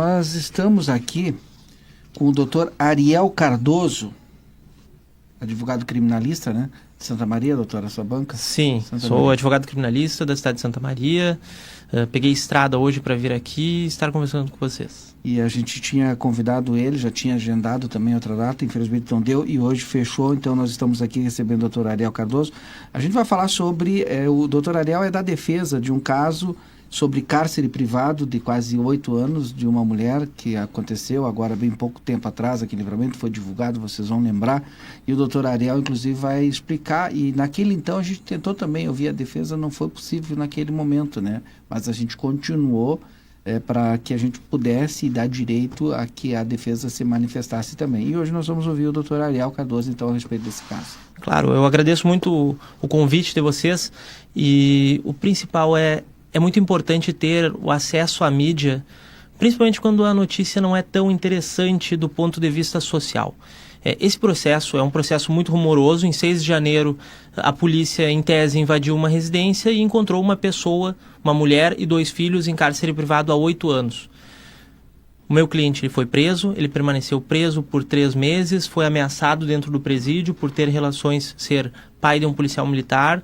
Nós estamos aqui com o doutor Ariel Cardoso, advogado criminalista, né? De Santa Maria, doutora, sua banca? Sim, Santa sou Maria. advogado criminalista da cidade de Santa Maria. Peguei estrada hoje para vir aqui e estar conversando com vocês. E a gente tinha convidado ele, já tinha agendado também outra data, infelizmente não deu, e hoje fechou, então nós estamos aqui recebendo o doutor Ariel Cardoso. A gente vai falar sobre, o doutor Ariel é da defesa de um caso sobre cárcere privado de quase 8 anos de uma mulher que aconteceu agora bem pouco tempo atrás aqui em Livramento, foi divulgado, vocês vão lembrar, e o doutor Ariel inclusive vai explicar, e naquele então a gente tentou também ouvir a defesa, não foi possível naquele momento, né? Mas a gente continuou para que a gente pudesse dar direito a que a defesa se manifestasse também. E hoje nós vamos ouvir o doutor Ariel Cardoso então a respeito desse caso. Claro, eu agradeço muito o convite de vocês, e o principal é muito importante ter o acesso à mídia, principalmente quando a notícia não é tão interessante do ponto de vista social. Esse processo é um processo muito rumoroso. Em 6 de janeiro, a polícia, em tese, invadiu uma residência e encontrou uma pessoa, uma mulher e 2 filhos em cárcere privado há 8 anos. O meu cliente ele foi preso, ele permaneceu preso por 3 meses, foi ameaçado dentro do presídio por ter relações, ser pai de um policial militar,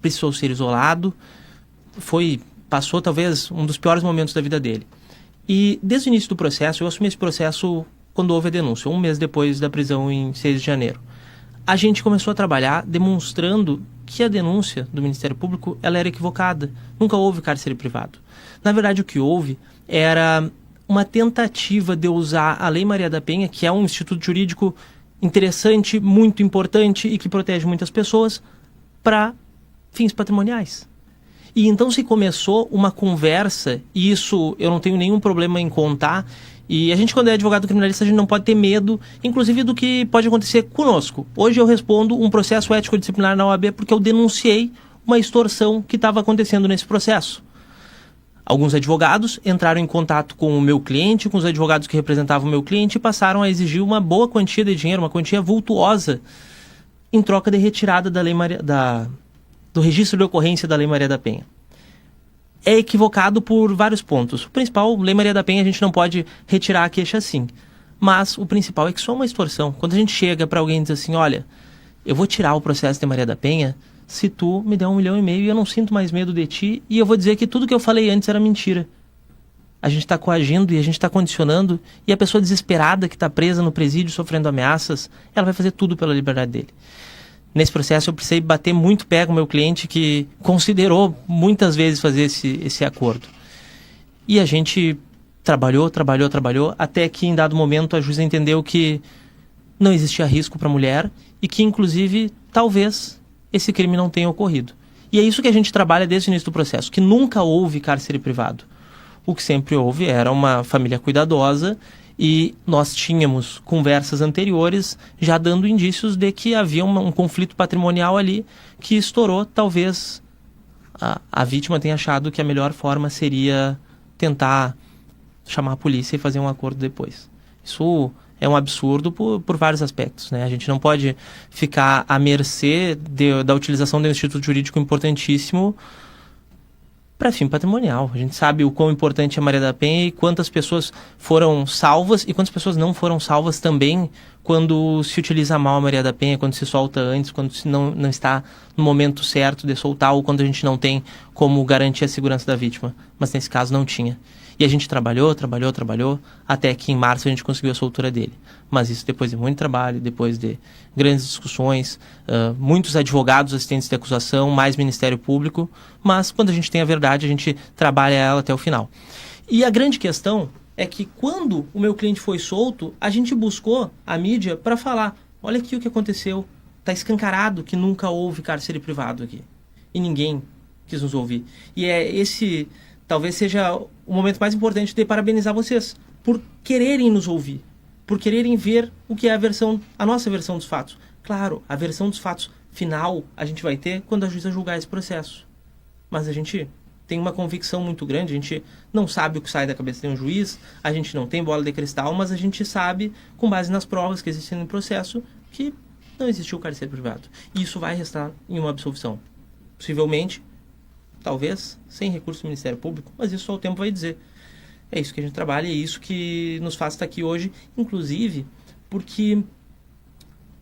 precisou ser isolado. Passou talvez um dos piores momentos da vida dele. E desde o início do processo, eu assumi esse processo quando houve a denúncia, 1 mês depois da prisão em 6 de janeiro. A gente começou a trabalhar demonstrando que a denúncia do Ministério Público ela era equivocada. Nunca houve cárcere privado. Na verdade, o que houve era uma tentativa de usar a Lei Maria da Penha, que é um instituto jurídico interessante, muito importante e que protege muitas pessoas, para fins patrimoniais. E então se começou uma conversa, e isso eu não tenho nenhum problema em contar, e a gente, quando é advogado criminalista, a gente não pode ter medo, inclusive do que pode acontecer conosco. Hoje eu respondo um processo ético-disciplinar na OAB porque eu denunciei uma extorsão que estava acontecendo nesse processo. Alguns advogados entraram em contato com o meu cliente, com os advogados que representavam o meu cliente, e passaram a exigir uma boa quantia de dinheiro, uma quantia vultuosa, em troca de retirada da Lei Maria do registro de ocorrência da Lei Maria da Penha. É equivocado por vários pontos. O principal, Lei Maria da Penha, a gente não pode retirar a queixa assim. Mas o principal é que só uma extorsão. Quando a gente chega para alguém e diz assim, olha, eu vou tirar o processo de Maria da Penha se tu me der 1,5 milhão e eu não sinto mais medo de ti, e eu vou dizer que tudo que eu falei antes era mentira. A gente está coagindo e a gente está condicionando, e a pessoa desesperada que está presa no presídio sofrendo ameaças, ela vai fazer tudo pela liberdade dele. Nesse processo eu precisei bater muito pé com o meu cliente, que considerou muitas vezes fazer esse acordo. E a gente trabalhou, até que em dado momento a juíza entendeu que não existia risco para a mulher e que inclusive talvez esse crime não tenha ocorrido. E é isso que a gente trabalha desde o início do processo, que nunca houve cárcere privado. O que sempre houve era uma família cuidadosa, e nós tínhamos conversas anteriores já dando indícios de que havia um conflito patrimonial ali que estourou. Talvez a vítima tenha achado que a melhor forma seria tentar chamar a polícia e fazer um acordo depois. Isso é um absurdo por vários aspectos, né? A gente não pode ficar à mercê da utilização de um instituto jurídico importantíssimo para fim patrimonial. A gente sabe o quão importante é a Maria da Penha e quantas pessoas foram salvas e quantas pessoas não foram salvas também quando se utiliza mal a Maria da Penha, quando se solta antes, quando se não está no momento certo de soltar, ou quando a gente não tem como garantir a segurança da vítima. Mas nesse caso não tinha. E a gente trabalhou, até que em março a gente conseguiu a soltura dele. Mas isso depois de muito trabalho, depois de grandes discussões, muitos advogados, assistentes de acusação, mais Ministério Público. Mas quando a gente tem a verdade, a gente trabalha ela até o final. E a grande questão é que quando o meu cliente foi solto, a gente buscou a mídia para falar, olha aqui o que aconteceu, está escancarado que nunca houve cárcere privado aqui. E ninguém quis nos ouvir. E esse talvez seja o momento mais importante de parabenizar vocês por quererem nos ouvir, por quererem ver o que é a nossa versão dos fatos. Claro, a versão dos fatos final a gente vai ter quando a juíza julgar esse processo. Mas a gente tem uma convicção muito grande, a gente não sabe o que sai da cabeça de um juiz, a gente não tem bola de cristal, mas a gente sabe, com base nas provas que existem no processo, que não existiu cárcere privado. E isso vai restar em uma absolvição. Possivelmente, talvez, sem recurso do Ministério Público, mas isso só o tempo vai dizer. É isso que a gente trabalha e é isso que nos faz estar aqui hoje, inclusive porque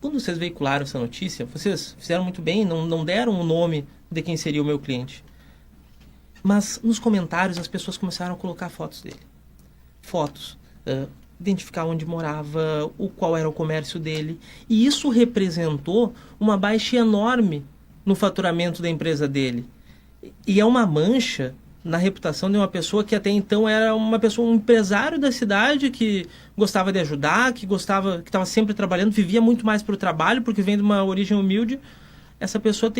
quando vocês veicularam essa notícia, vocês fizeram muito bem, não deram o nome de quem seria o meu cliente. Mas nos comentários as pessoas começaram a colocar fotos dele. Fotos, identificar onde morava, qual era o comércio dele. E isso representou uma baixa enorme no faturamento da empresa dele. E é uma mancha na reputação de uma pessoa que até então era um empresário da cidade que gostava de ajudar, que estava sempre trabalhando, vivia muito mais para o trabalho, porque vem de uma origem humilde. Essa pessoa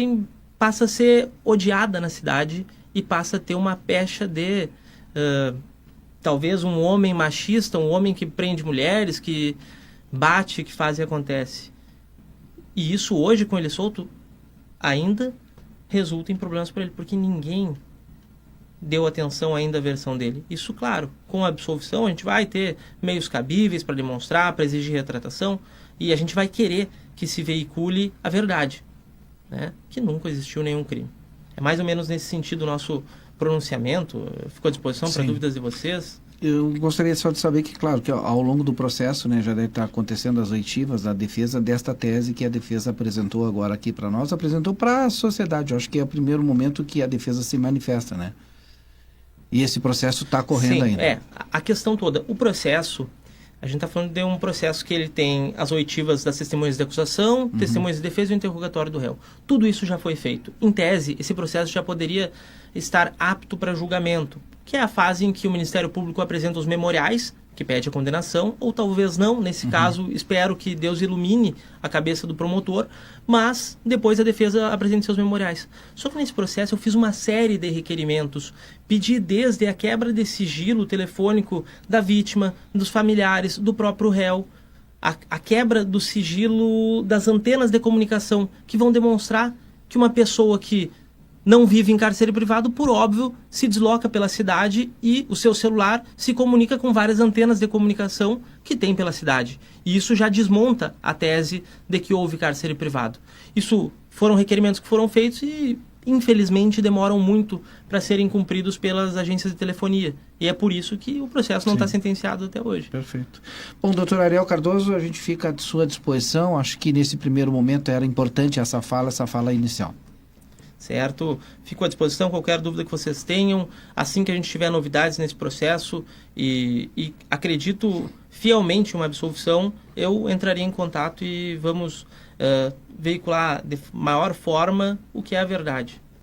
passa a ser odiada na cidade e passa a ter uma pecha de talvez um homem machista, um homem que prende mulheres, que bate, que faz e acontece. E isso hoje, com ele solto, ainda resulta em problemas para ele, porque ninguém deu atenção ainda à versão dele. Isso, claro, com a absolvição a gente vai ter meios cabíveis para demonstrar, para exigir retratação, e a gente vai querer que se veicule a verdade, né? Que nunca existiu nenhum crime. É mais ou menos nesse sentido o nosso pronunciamento. Eu fico à disposição para dúvidas de vocês. Eu gostaria só de saber que, claro, que ao longo do processo, né, já deve estar acontecendo as oitivas da defesa desta tese que a defesa apresentou agora aqui para nós, apresentou para a sociedade. Eu acho que é o primeiro momento que a defesa se manifesta, né? E esse processo está correndo ainda. A questão toda, o processo, a gente está falando de um processo que ele tem as oitivas das testemunhas de acusação, testemunhas de defesa e o interrogatório do réu. Tudo isso já foi feito. Em tese, esse processo já poderia estar apto para julgamento, que é a fase em que o Ministério Público apresenta os memoriais, que pede a condenação, ou talvez não. Nesse caso, espero que Deus ilumine a cabeça do promotor, mas depois a defesa apresente seus memoriais. Só que nesse processo eu fiz uma série de requerimentos, pedi desde a quebra de sigilo telefônico da vítima, dos familiares, do próprio réu, a quebra do sigilo das antenas de comunicação, que vão demonstrar que uma pessoa que não vive em cárcere privado, por óbvio, se desloca pela cidade e o seu celular se comunica com várias antenas de comunicação que tem pela cidade. E isso já desmonta a tese de que houve cárcere privado. Isso foram requerimentos que foram feitos e, infelizmente, demoram muito para serem cumpridos pelas agências de telefonia. E é por isso que o processo não está sentenciado até hoje. Perfeito. Bom, doutor Ariel Cardoso, a gente fica à sua disposição. Acho que nesse primeiro momento era importante essa fala inicial. Certo? Fico à disposição, qualquer dúvida que vocês tenham, assim que a gente tiver novidades nesse processo e acredito fielmente em uma absolvição, eu entraria em contato e vamos veicular de maior forma o que é a verdade.